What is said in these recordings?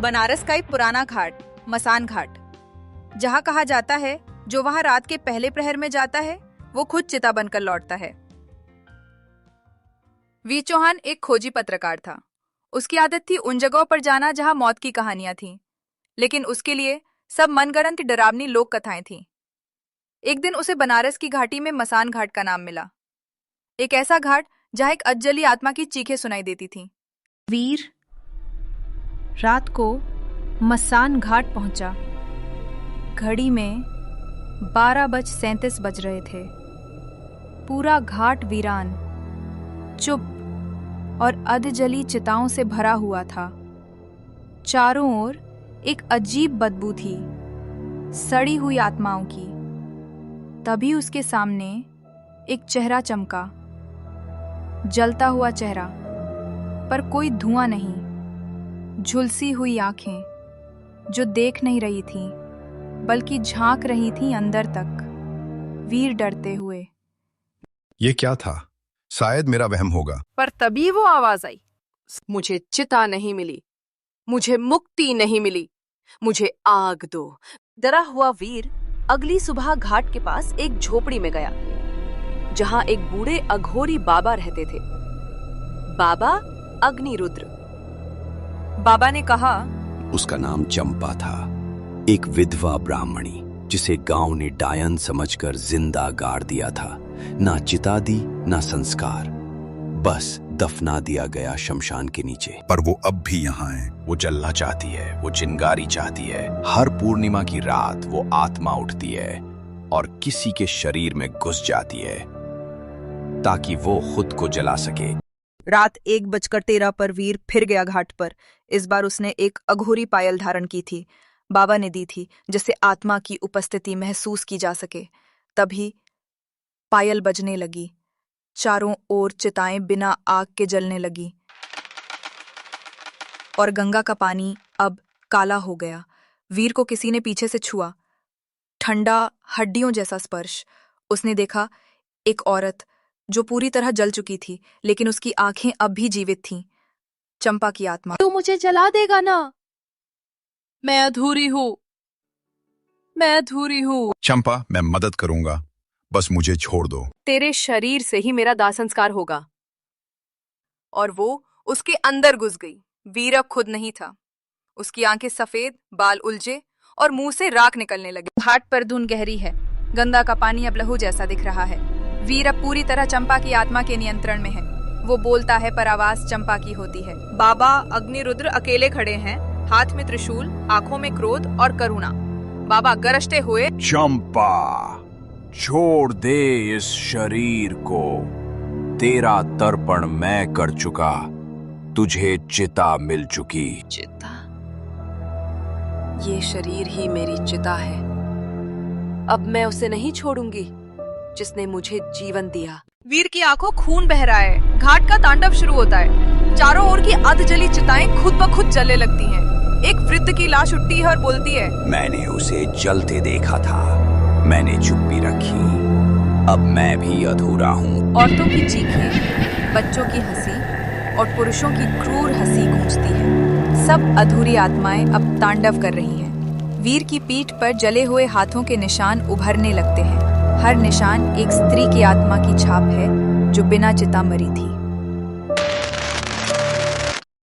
बनारस का एक पुराना घाट, मसान घाट, जहां कहा जाता है जो वहां रात के पहले प्रहर में जाता है वो खुद चिता बनकर लौटता है। वीर चौहान एक खोजी पत्रकार था। उसकी आदत थी उन जगहों पर जाना जहां मौत की कहानियां थीं, लेकिन उसके लिए सब मनगढ़ंत डरावनी लोक कथाएं थीं। एक दिन उसे बनारस की घाटी में मसान घाट का नाम मिला, एक ऐसा घाट जहां एक अजजली आत्मा की चीखें सुनाई देती थीं। वीर रात को मसान घाट पहुंचा। घड़ी में 12:37 बज रहे थे। पूरा घाट वीरान, चुप और अधजली चिताओं से भरा हुआ था। चारों ओर एक अजीब बदबू थी, सड़ी हुई आत्माओं की। तभी उसके सामने एक चेहरा चमका, जलता हुआ चेहरा, पर कोई धुआं नहीं। झुलसी हुई आंखें जो देख नहीं रही थीं, बल्कि झांक रही थीं अंदर तक। वीर डरते हुए, ये क्या था? शायद मेरा वहम होगा। पर तभी वो आवाज आई, मुझे चिता नहीं मिली, मुझे मुक्ति नहीं मिली, मुझे आग दो। डरा हुआ वीर अगली सुबह घाट के पास एक झोपड़ी में गया, जहां एक बूढ़े अघोरी बाबा रहते थे। बाबा अग्निरुद्र। बाबा ने कहा, उसका नाम चंपा था, एक विधवा ब्राह्मणी जिसे गांव ने डायन समझकर जिंदा गाड़ दिया था। ना चिता दी, ना संस्कार, बस दफना दिया गया शमशान के नीचे। पर वो अब भी यहाँ है। वो जलना चाहती है, वो चिंगारी चाहती है। हर पूर्णिमा की रात वो आत्मा उठती है और किसी के शरीर में घुस जाती है ताकि वो खुद को जला सके। रात 1:13 पर वीर फिर गया घाट पर। इस बार उसने एक अघोरी पायल धारण की थी। बाबा ने दी थी, जिससे आत्मा की उपस्थिति महसूस की जा सके। तभी पायल बजने लगी। चारों ओर चिताएं बिना आग के जलने लगी और गंगा का पानी अब काला हो गया। वीर को किसी ने पीछे से छुआ, ठंडा हड्डियों जैसा स्पर्श। उसने देखा एक औरत जो पूरी तरह जल चुकी थी, लेकिन उसकी आंखें अब भी जीवित थीं। चंपा की आत्मा। तू मुझे जला देगा ना? मैं अधूरी हूँ, मैं अधूरी हूँ। चंपा, मैं मदद करूंगा, बस मुझे छोड़ दो। तेरे शरीर से ही मेरा दाह संस्कार होगा। और वो उसके अंदर घुस गई। वीर अब खुद नहीं था। उसकी आंखें सफेद, बाल उलझे और मुंह से राख निकलने लगे। घाट पर धुन गहरी है। गंगा का पानी अब लहू जैसा दिख रहा है। वीर अब पूरी तरह चंपा की आत्मा के नियंत्रण में है। वो बोलता है, पर आवाज चंपा की होती है। बाबा अग्निरुद्र अकेले खड़े हैं, हाथ में त्रिशूल, आंखों में क्रोध और करुणा। बाबा गरजते हुए, चंपा, छोड़ दे इस शरीर को। तेरा तर्पण मैं कर चुका, तुझे चिता मिल चुकी। चिता? ये शरीर ही मेरी चिता है। अब मैं उसे नहीं छोड़ूंगी जिसने मुझे जीवन दिया। वीर की आंखों खून बह रहा है। घाट का तांडव शुरू होता है। चारों ओर की अधजली चिताएं खुद ब खुद जलने लगती हैं। एक वृद्ध की लाश उठती है और बोलती है, मैंने उसे जलते देखा था, मैंने चुप्पी रखी, अब मैं भी अधूरा हूँ। औरतों की चीखें, बच्चों की हंसी और पुरुषों की क्रूर हंसी गूंजती है। सब अधूरी आत्माएं अब तांडव कर रही हैं। वीर की पीठ पर जले हुए हाथों के निशान उभरने लगते हैं। हर निशान एक स्त्री की आत्मा की छाप है जो बिना चिता मरी थी।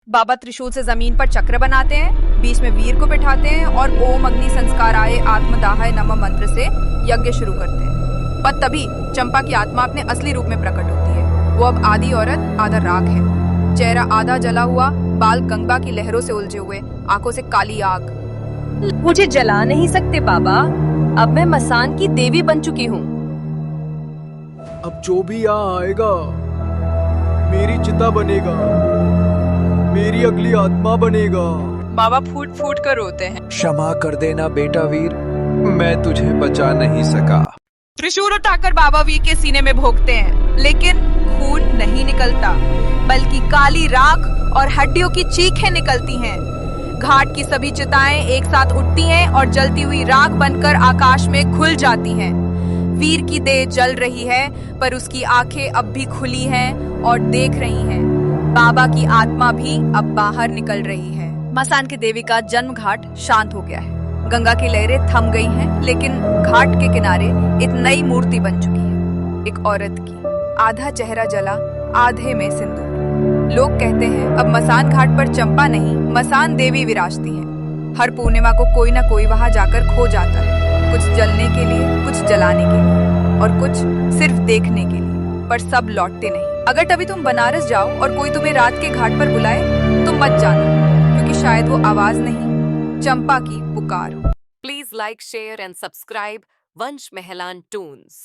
बाबा त्रिशूल से जमीन पर चक्र बनाते हैं, बीच में वीर को बिठाते हैं और ओम अग्नि संस्काराय आत्मदाहाय नमः मंत्र से यज्ञ शुरू करते हैं। पर तभी चंपा की आत्मा अपने असली रूप में प्रकट होती है। वो अब आधी औरत, आधा राख है। चेहरा आधा जला हुआ, बाल गंगा की लहरों से उलझे हुए, आंखों से काली आग। मुझे जला नहीं सकते बाबा, अब मैं मसान की देवी बन चुकी हूँ। अब जो भी यहाँ आएगा मेरी चिता बनेगा, मेरी अगली आत्मा बनेगा। बाबा फूट फूट कर रोते हैं। क्षमा कर देना बेटा वीर, मैं तुझे बचा नहीं सका। त्रिशूल उठाकर बाबा वीर के सीने में भोंकते हैं, लेकिन खून नहीं निकलता, बल्कि काली राख और हड्डियों की चीखें निकलती हैं। घाट की सभी चिताएं एक साथ उठती हैं और जलती हुई राख बनकर आकाश में खुल जाती हैं। वीर की देह जल रही है, पर उसकी आंखें अब भी खुली हैं और देख रही हैं। बाबा की आत्मा भी अब बाहर निकल रही है। मसान की देवी का जन्म घाट शांत हो गया है। गंगा की लहरें थम गई हैं, लेकिन घाट के किनारे एक नई मूर्ति बन चुकी है, एक औरत की। आधा चेहरा जला, आधे में सिंदूर। लोग कहते हैं अब मसान घाट पर चंपा नहीं, मसान देवी विराजती है। हर पूर्णिमा को कोई ना कोई वहां जाकर खो जाता है, कुछ जलने के लिए, कुछ जलाने के लिए और कुछ सिर्फ देखने के लिए, पर सब लौटते नहीं। अगर कभी तुम बनारस जाओ और कोई तुम्हें रात के घाट पर बुलाए तो मत जाना, क्योंकि शायद वो आवाज नहीं, चंपा की पुकार हो। Please like, share and subscribe Vansh Mehelan Tunes.